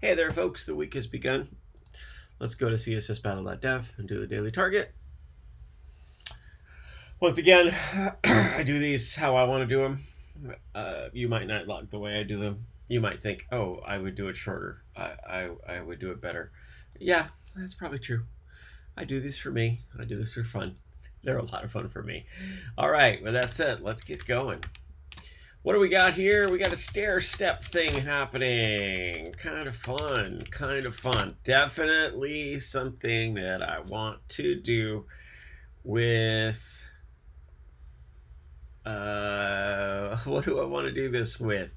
Hey there, folks. The week has begun. Let's go to CSSBattle.dev and do the daily target. Once again, I do these how I want to do them. You might not like the way I do them. You might think, oh, I would do it shorter. I would do it better. Yeah, that's probably true. I do these for me. I do this for fun. They're a lot of fun for me. All right, with that said, let's get going. What do we got here? We got a stair step thing happening. Kind of fun, kind of fun. Definitely something that I want to do with, what do I want to do this with?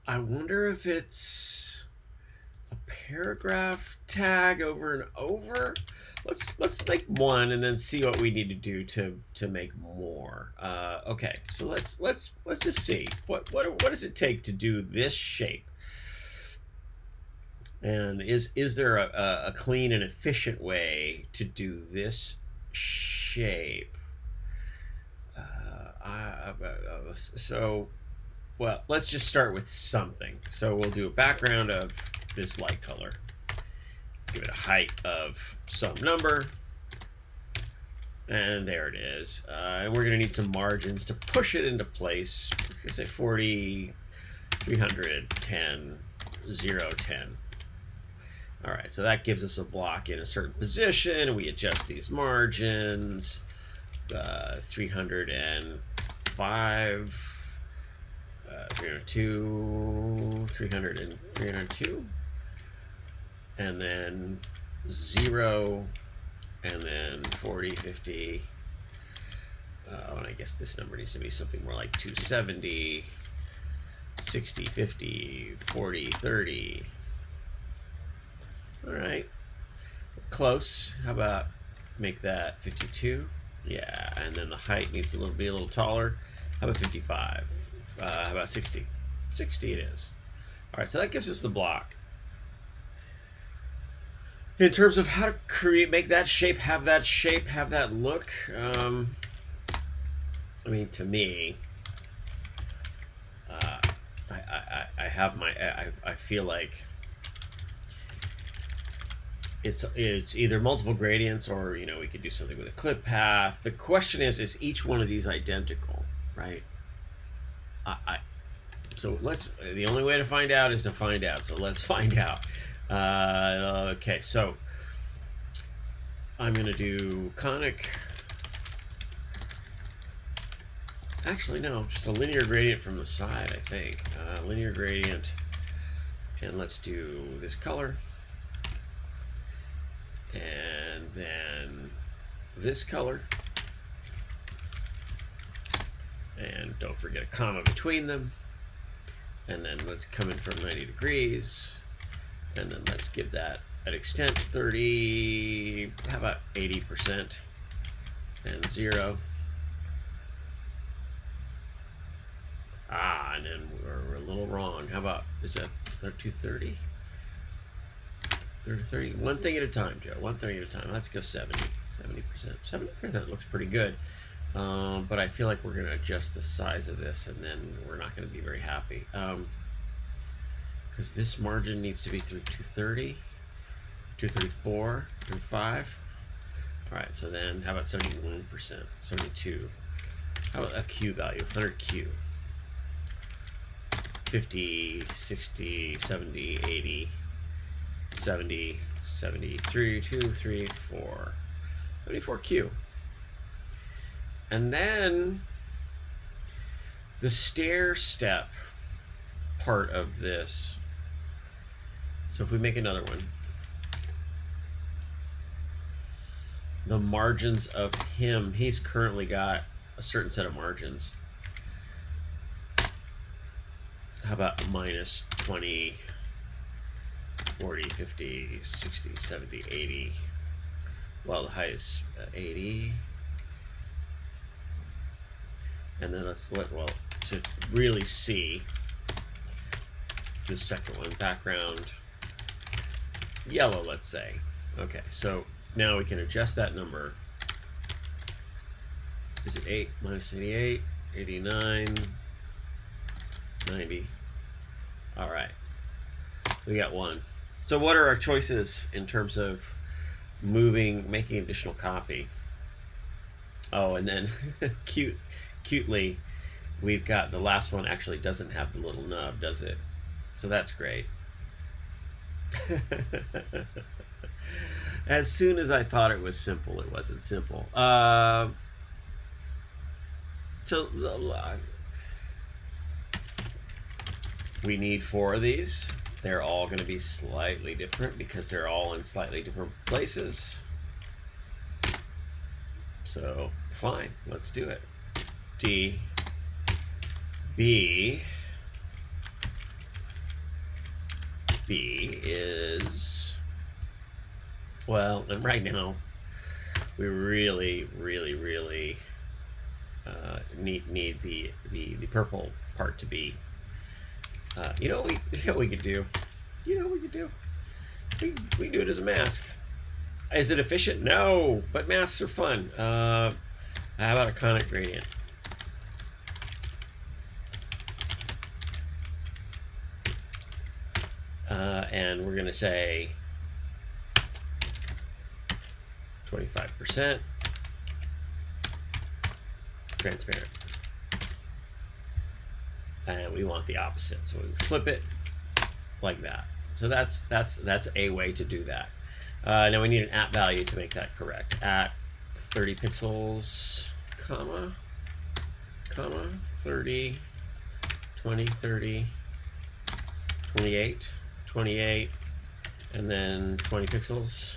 I wonder if it's a paragraph tag over and over. Let's make one and then see what we need to do to make more. Okay, so let's just see what does it take to do this shape, and is there a clean and efficient way to do this shape? So, well, let's just start with something. So we'll do a background of this light color. Give it a height of some number, and there it is. And we're going to need some margins to push it into place. Let's say 40, 300, 10, 0, 10. All right, so that gives us a block in a certain position. We adjust these margins. 305, 302, 300 and 302. And then 0, and then 40, 50. And I guess this number needs to be something more like 270, 60, 50, 40, 30. All right, close. How about make that 52? Yeah, and then the height needs to be a little taller. How about 55? How about 60? 60 it is. All right, so that gives us the block. In terms of how to make that shape, have that look, I mean, to me, I feel like it's either multiple gradients or, we could do something with a clip path. The question is each one of these identical, right? So the only way to find out is to find out. So let's find out. Okay, so I'm going to do conic. Actually, no, just a linear gradient from the side, I think. Linear gradient. And let's do this color. And then this color. And don't forget a comma between them. And then let's come in from 90 degrees. And then let's give that an extent 30, how about 80%, and 0. And then we're a little wrong. How about, is that 230? 30? One thing at a time, Joe. One thing at a time. Let's go 70%. 70% looks pretty good. But I feel like we're going to adjust the size of this, and then we're not going to be very happy. Because this margin needs to be through 230, 234, 35. All right, so then how about 71%, 72? How about a Q value, 100Q? 50, 60, 70, 80, 70, 73, 2, 3, 4, 74Q. And then the stair step part of this. So if we make another one, the margins of him, he's currently got a certain set of margins. How about minus 20, 40, 50, 60, 70, 80. Well, the height is 80. And then let's to really see the second one, background yellow, let's say. Okay, so now we can adjust that number. Is it 8 minus 88, 89, 90? All right. We got one. So what are our choices in terms of making additional copy? Oh, and then cutely, we've got the last one actually doesn't have the little nub, does it? So that's great. As soon as I thought it was simple, it wasn't simple. We need 4 of these. They're all going to be slightly different because they're all in slightly different places. So fine, let's do it. D, B is, well, and right now we really need the purple part to be. You know what we could do? You know what we could do? We do it as a mask. Is it efficient? No, but masks are fun. How about a conic gradient? And we're going to say 25% transparent. And we want the opposite, so we flip it like that. So that's a way to do that. Now we need an at value to make that correct. At 30 pixels, comma, 30, 20, 30, 28, 28, and then 20 pixels,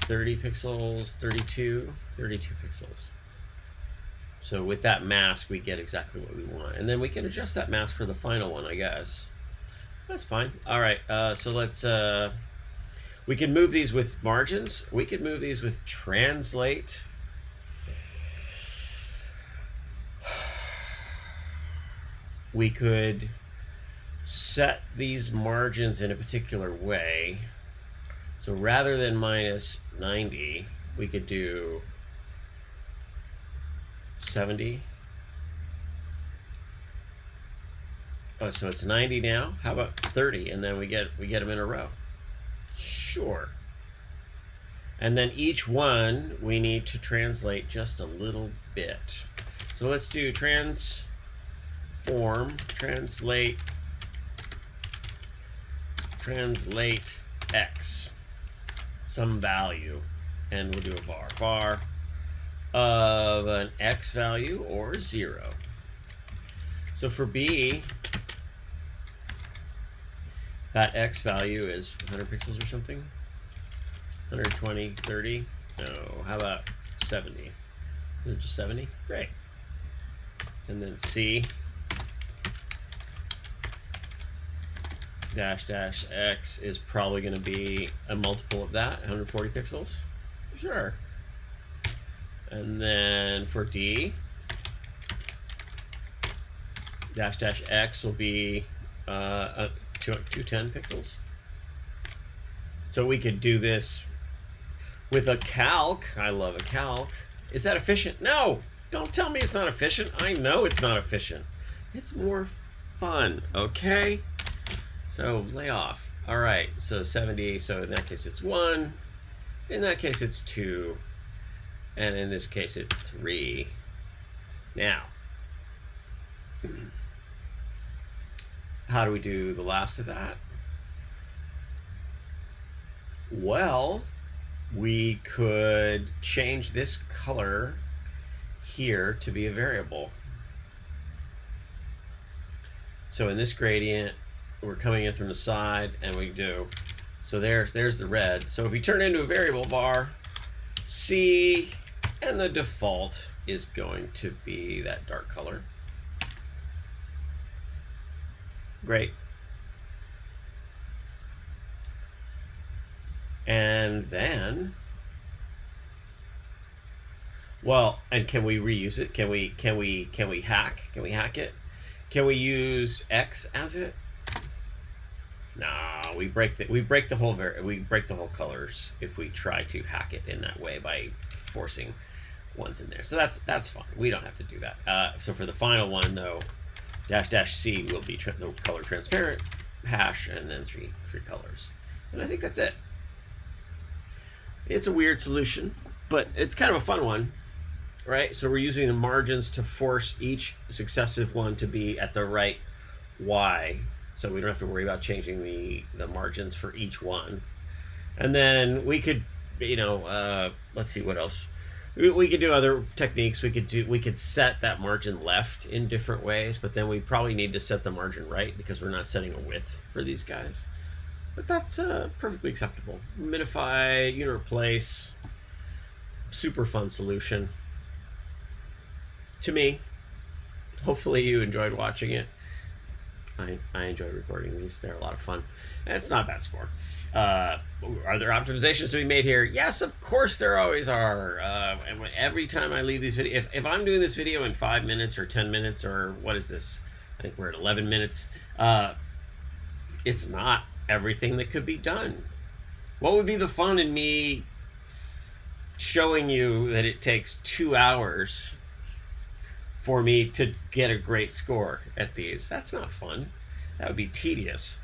30 pixels, 32, 32 pixels. So with that mask, we get exactly what we want. And then we can adjust that mask for the final one, I guess. That's fine. All right, so let's, we can move these with margins. We could move these with translate. We could set these margins in a particular way. So rather than minus 90, we could do 70. Oh, so it's 90 now. How about 30? And then we get them in a row. Sure. And then each one we need to translate just a little bit. So let's do transform, translate x, some value, and we'll do a var of an x value or 0. So for B, that x value is 100 pixels or something. 120, 30. No, how about 70? Is it just 70? Great. And then C dash x is probably going to be a multiple of that, 140 pixels. Sure. And then for D, dash x will be 210 pixels. So we could do this with a calc. I love a calc. Is that efficient? No! Don't tell me it's not efficient. I know it's not efficient. It's more fun, okay? So lay off. All right, so 70, so in that case it's 1. In that case it's 2. And in this case it's 3. Now, how do we do the last of that? Well, we could change this color here to be a variable. So in this gradient, we're coming in from the side, and we do. So there's the red. So if we turn it into a variable bar, C, and the default is going to be that dark color. Great. And then, well, and can we reuse it? Can we hack? Can we hack it? Can we use X as it? Nah, we break the whole colors if we try to hack it in that way by forcing ones in there. So that's fine. We don't have to do that. So for the final one though, dash C will be the color transparent, hash, and then three colors. And I think that's it. It's a weird solution, but it's kind of a fun one, right? So we're using the margins to force each successive one to be at the right Y, so we don't have to worry about changing the margins for each one. And then we could, let's see what else. We could do other techniques. We could set that margin left in different ways, but then we probably need to set the margin right because we're not setting a width for these guys. But that's perfectly acceptable. Minify, replace, super fun solution. To me, hopefully you enjoyed watching it. I enjoy recording these. They're a lot of fun. And it's not a bad score. Are there optimizations to be made here? Yes, of course there always are. And every time I leave these videos, if I'm doing this video in 5 minutes or 10 minutes or what is this? I think we're at 11 minutes. It's not everything that could be done. What would be the fun in me showing you that it takes 2 hours for me to get a great score at these? That's not fun. That would be tedious.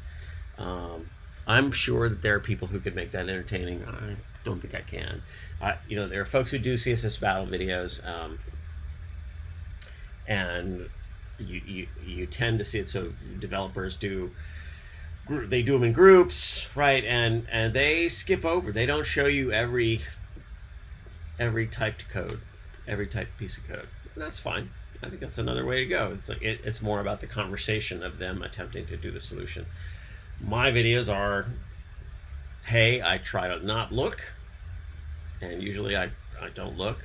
I'm sure that there are people who could make that entertaining. I don't think I can. There are folks who do CSS Battle videos, and you tend to see it. So developers do them in groups, right? And they skip over. They don't show you every typed code, every typed piece of code. And that's fine. I think that's another way to go. It's like it's more about the conversation of them attempting to do the solution. My videos are, hey, I try to not look, and usually I don't look.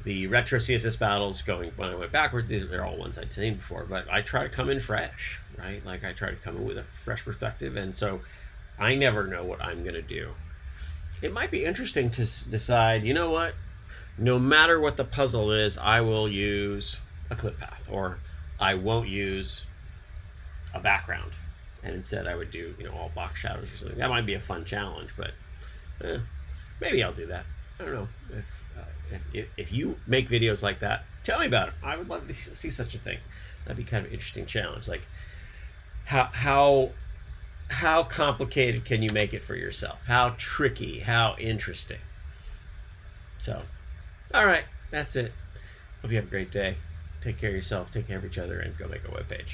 The retro CSS battles when I went backwards, they're all ones I'd seen before, but I try to come in fresh, right? Like I try to come in with a fresh perspective, and so I never know what I'm going to do. It might be interesting to decide, you know what? No matter what the puzzle is, I will use a clip path, or I won't use a background, and instead I would do all box shadows or something. That might be a fun challenge, but maybe I'll do that. I don't know. If you make videos like that, tell me about it. I would love to see such a thing. That'd be kind of an interesting challenge. Like how complicated can you make it for yourself? How tricky? How interesting? So. All right, that's it. Hope you have a great day. Take care of yourself, take care of each other, and go make a webpage.